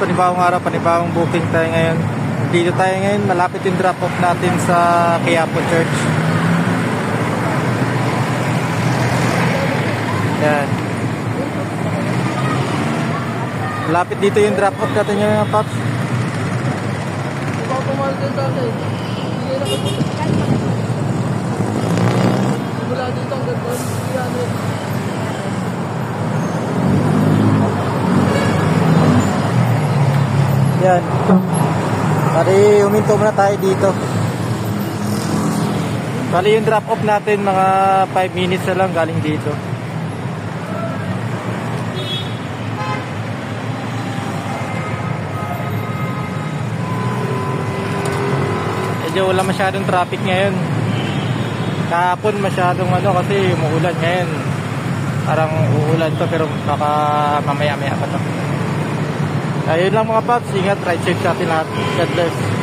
panibawang araw, panibawang booking tayo ngayon. Dito tayo ngayon, malapit yung drop off natin sa Quiapo Church. Yan. Malapit dito yung drop off natin yung mga paps. Mula dito ang gagawin. Yan. Bali, huminto muna tayo dito. Bali, yung drop off natin, mga 5 minutes na lang galing dito. Medyo wala masyadong traffic ngayon. Kahapon masyadong kasi umuulan ngayon. Parang uulan to pero baka mamaya-maya pa to. Ayun lang mga paps, ingat, ride safe sa atin lahat. God bless.